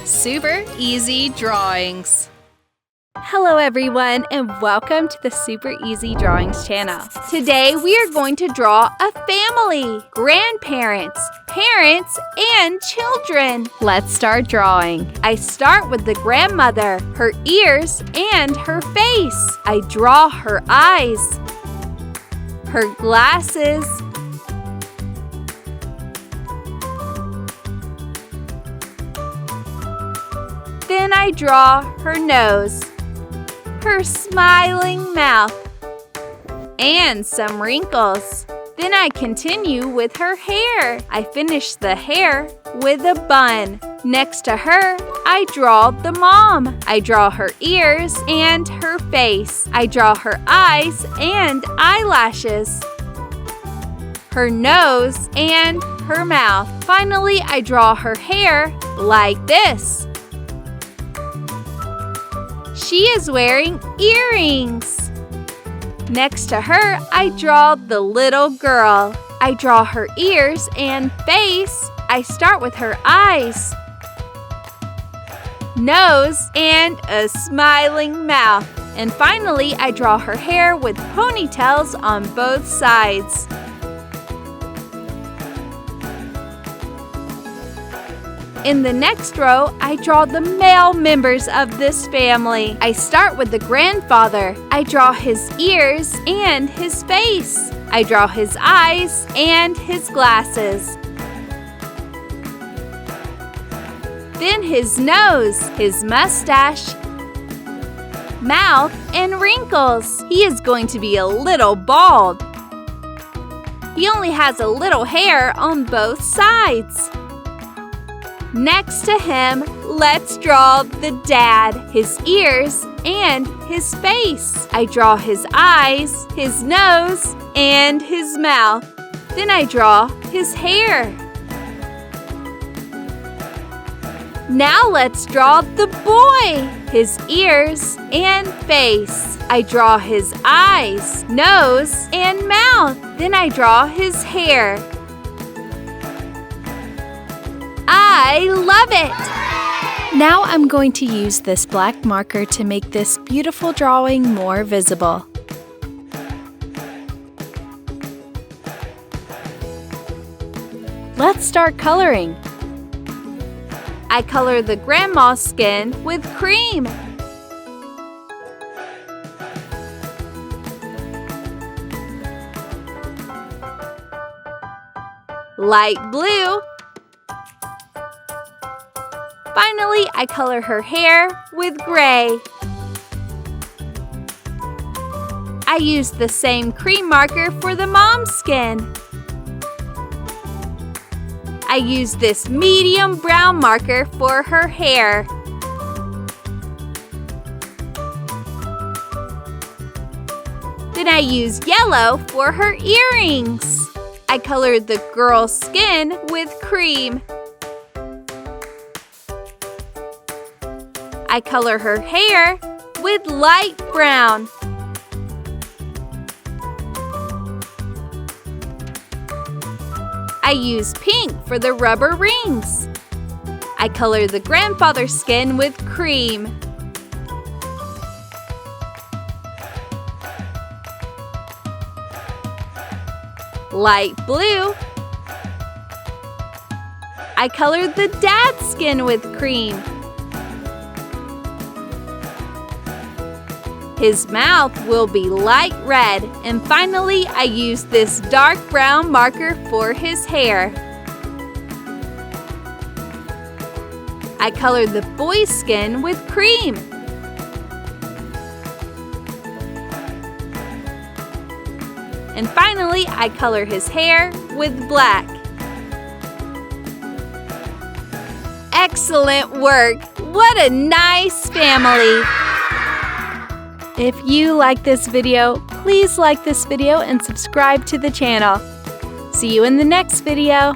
Super Easy Drawings. Hello everyone, and welcome to the Super Easy Drawings channel. Today we are going to draw a family, grandparents, parents, and children. Let's start drawing. I start with the grandmother, her ears, and her face. I draw her eyes, her glasses, then I draw her nose, her smiling mouth, and some wrinkles. Then I continue with her hair. I finish the hair with a bun. Next to her, I draw the mom. I draw her ears and her face. I draw her eyes and eyelashes, her nose and her mouth. Finally, I draw her hair like this. She is wearing earrings. Next to her, I draw the little girl. I draw her ears and face. I start with her eyes, nose, and a smiling mouth. And finally, I draw her hair with ponytails on both sides. In the next row, I draw the male members of this family. I start with the grandfather. I draw his ears and his face. I draw his eyes and his glasses. Then his nose, his mustache, mouth, and wrinkles. He is going to be a little bald. He only has a little hair on both sides. Next to him, let's draw the dad, his ears, and his face. I draw his eyes, his nose, and his mouth. Then I draw his hair. Now let's draw the boy, his ears and face. I draw his eyes, nose, and mouth. Then I draw his hair. I love it! Now I'm going to use this black marker to make this beautiful drawing more visible. Let's start coloring. I color the grandma's skin with cream. Light blue. Finally, I color her hair with gray. I use the same cream marker for the mom's skin. I use this medium brown marker for her hair. Then I use yellow for her earrings. I colored the girl's skin with cream. I color her hair with light brown. I use pink for the rubber rings. I color the grandfather's skin with cream. Light blue. I colored the dad's skin with cream. His mouth will be light red. And finally, I use this dark brown marker for his hair. I colored the boy's skin with cream. And finally, I color his hair with black. Excellent work! What a nice family! If you like this video, please like this video and subscribe to the channel. See you in the next video.